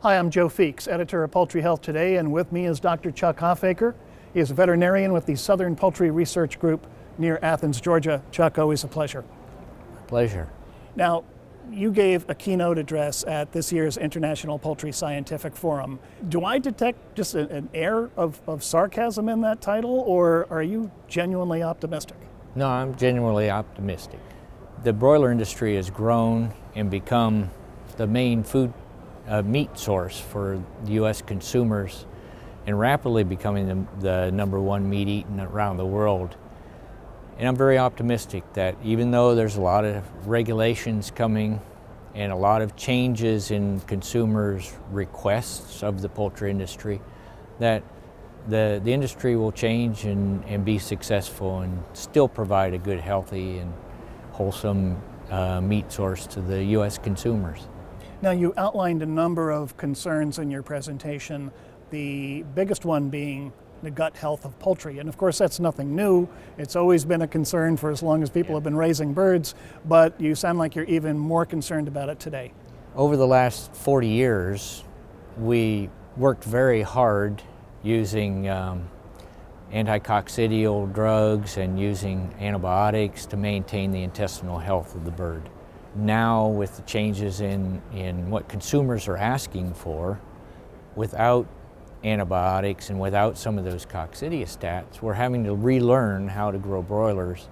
Hi, I'm Joe Feeks, editor of Poultry Health Today, and with me is Dr. Chuck Hofacre. He is a veterinarian with the Southern Poultry Research Group near Athens, Georgia. Chuck, always a pleasure. Pleasure. Now, you gave a keynote address at this year's International Poultry Scientific Forum. Do I detect just an air of sarcasm in that title, or are you genuinely optimistic? No, I'm genuinely optimistic. The broiler industry has grown and become the main meat source for U.S. consumers and rapidly becoming the number one meat eaten around the world. And I'm very optimistic that even though there's a lot of regulations coming and a lot of changes in consumers' requests of the poultry industry, that the industry will change and be successful and still provide a good, healthy, and wholesome meat source to the U.S. consumers. Now, you outlined a number of concerns in your presentation, the biggest one being the gut health of poultry. And of course, that's nothing new. It's always been a concern for as long as people have been raising birds, but you sound like you're even more concerned about it today. Over the last 40 years, we worked very hard using anticoccidial drugs and using antibiotics to maintain the intestinal health of the bird. Now, with the changes in what consumers are asking for, without antibiotics and without some of those coccidiostats, we're having to relearn how to grow broilers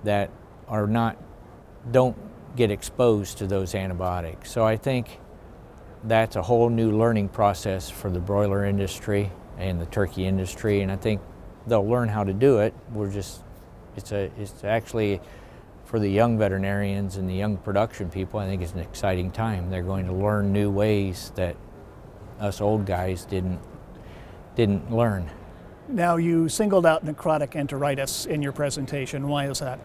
that don't get exposed to those antibiotics. So I think that's a whole new learning process for the broiler industry and the turkey industry, and I think they'll learn how to do it. It's actually, for the young veterinarians and the young production people, I think it's an exciting time. They're going to learn new ways that us old guys didn't learn. Now, you singled out necrotic enteritis in your presentation. Why is that?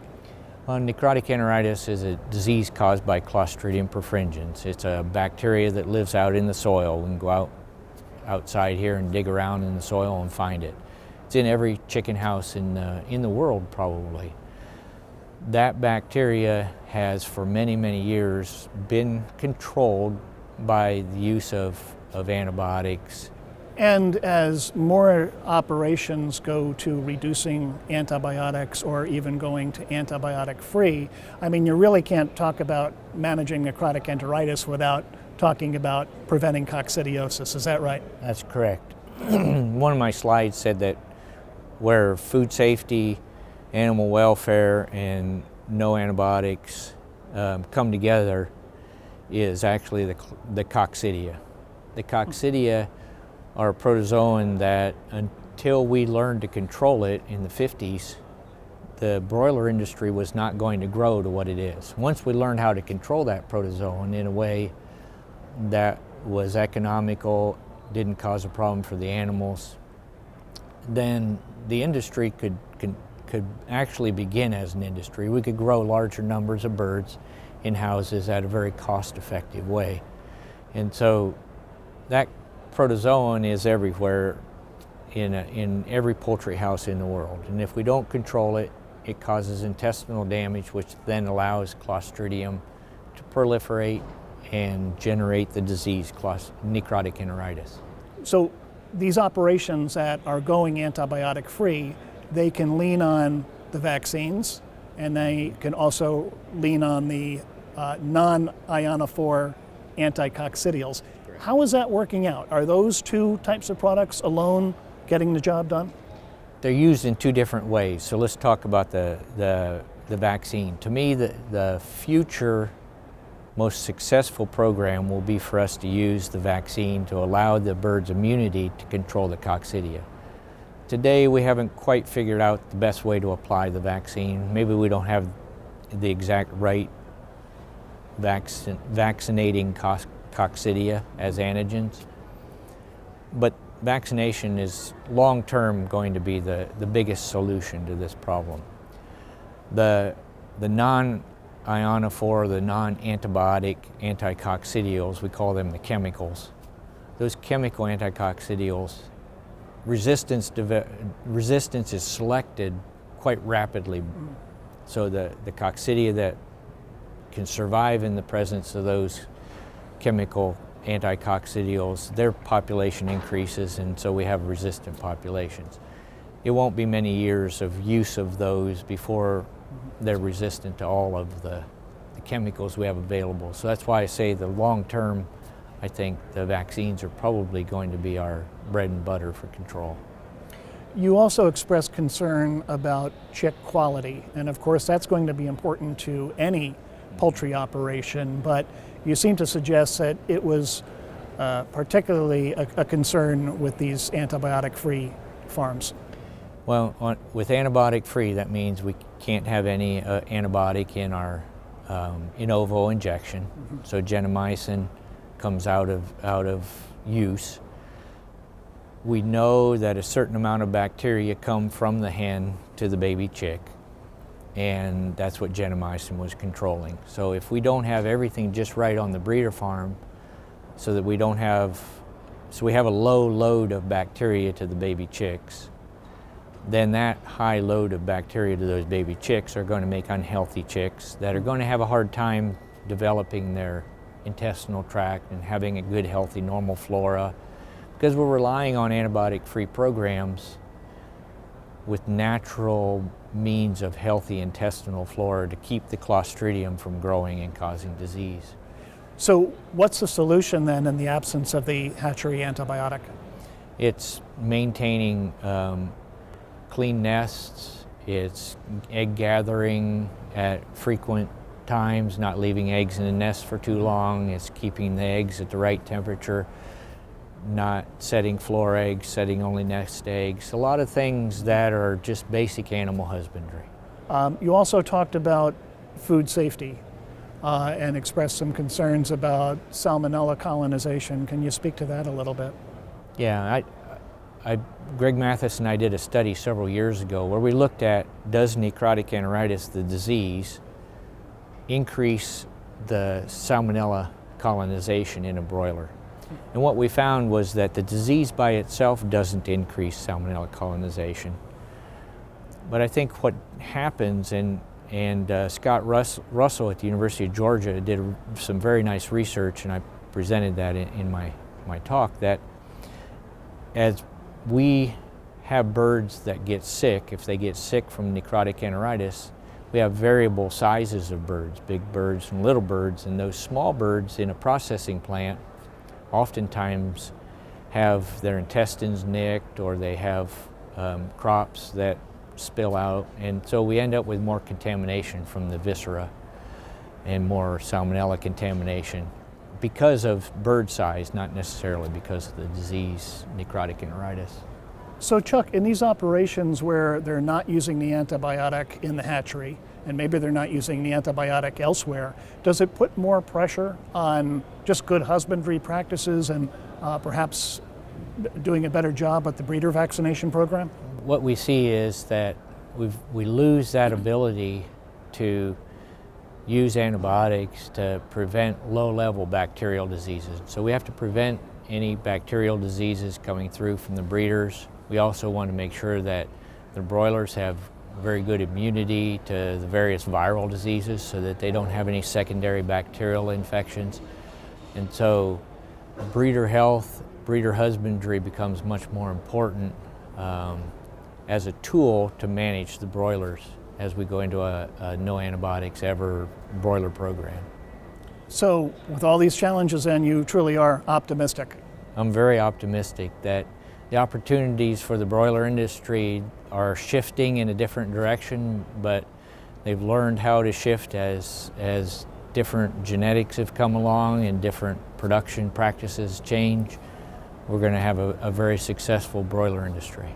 Necrotic enteritis is a disease caused by Clostridium perfringens. It's a bacteria that lives out in the soil. We can go outside here and dig around in the soil and find it. It's in every chicken house in the world, probably. That bacteria has, for many, many years, been controlled by the use of antibiotics. And as more operations go to reducing antibiotics or even going to antibiotic-free, I mean, you really can't talk about managing necrotic enteritis without talking about preventing coccidiosis. Is that right? That's correct. One of my slides said that where food safety, animal welfare, and no antibiotics come together is actually the coccidia. The coccidia are a protozoan that, until we learned to control it in the 50s, the broiler industry was not going to grow to what it is. Once we learned how to control that protozoan in a way that was economical, didn't cause a problem for the animals, then the industry could actually begin as an industry. We could grow larger numbers of birds in houses at a very cost-effective way. And so that protozoan is everywhere in every poultry house in the world. And if we don't control it, it causes intestinal damage, which then allows Clostridium to proliferate and generate the disease, necrotic enteritis. So these operations that are going antibiotic-free, they can lean on the vaccines, and they can also lean on the non-ionophore anticoccidials. How is that working out? Are those two types of products alone getting the job done? They're used in two different ways. So let's talk about the vaccine. To me, the future most successful program will be for us to use the vaccine to allow the bird's immunity to control the coccidia. Today, we haven't quite figured out the best way to apply the vaccine. Maybe we don't have the exact right vaccinating coccidia as antigens, but vaccination is long-term going to be the biggest solution to this problem. The non-ionophore, the non-antibiotic anticoccidials, we call them the chemicals. Those chemical anticoccidials, resistance is selected quite rapidly. So the coccidia that can survive in the presence of those chemical anticoccidials, their population increases, and so we have resistant populations. It won't be many years of use of those before they're resistant to all of the chemicals we have available. So that's why I say the long term, I think the vaccines are probably going to be our bread and butter for control. You also expressed concern about chick quality, and of course that's going to be important to any poultry operation, but you seem to suggest that it was particularly a concern with these antibiotic-free farms. Well, with antibiotic-free, that means we can't have any antibiotic in our in ovo injection. Mm-hmm. So gentamicin comes out of use. We know that a certain amount of bacteria come from the hen to the baby chick, and that's what gentamicin was controlling. So if we don't have everything just right on the breeder farm, so that we have a low load of bacteria to the baby chicks, then that high load of bacteria to those baby chicks are going to make unhealthy chicks that are going to have a hard time developing their intestinal tract and having a good, healthy, normal flora, because we're relying on antibiotic-free programs with natural means of healthy intestinal flora to keep the Clostridium from growing and causing disease. So what's the solution then in the absence of the hatchery antibiotic? It's maintaining clean nests, it's egg gathering at frequent times, not leaving eggs in the nest for too long, it's keeping the eggs at the right temperature, not setting floor eggs, setting only nest eggs, a lot of things that are just basic animal husbandry. You also talked about food safety and expressed some concerns about salmonella colonization. Can you speak to that a little bit? Yeah, Greg Mathis and I did a study several years ago where we looked at, does necrotic enteritis, the disease, increase the salmonella colonization in a broiler? And what we found was that the disease by itself doesn't increase salmonella colonization. But I think what happens, and Scott Russell at the University of Georgia did some very nice research, and I presented that in my talk, that as we have birds that get sick, if they get sick from necrotic enteritis, we have variable sizes of birds, big birds and little birds, and those small birds in a processing plant oftentimes have their intestines nicked, or they have crops that spill out, and so we end up with more contamination from the viscera and more salmonella contamination because of bird size, not necessarily because of the disease, necrotic enteritis. So Chuck, in these operations where they're not using the antibiotic in the hatchery, and maybe they're not using the antibiotic elsewhere, does it put more pressure on just good husbandry practices and perhaps doing a better job at the breeder vaccination program? What we see is that we lose that ability to use antibiotics to prevent low-level bacterial diseases. So we have to prevent any bacterial diseases coming through from the breeders. We also want to make sure that the broilers have very good immunity to the various viral diseases so that they don't have any secondary bacterial infections. And so breeder health, breeder husbandry becomes much more important as a tool to manage the broilers as we go into a no antibiotics ever broiler program. So with all these challenges then, you truly are optimistic? I'm very optimistic that the opportunities for the broiler industry are shifting in a different direction, but they've learned how to shift as different genetics have come along and different production practices change. We're going to have a very successful broiler industry.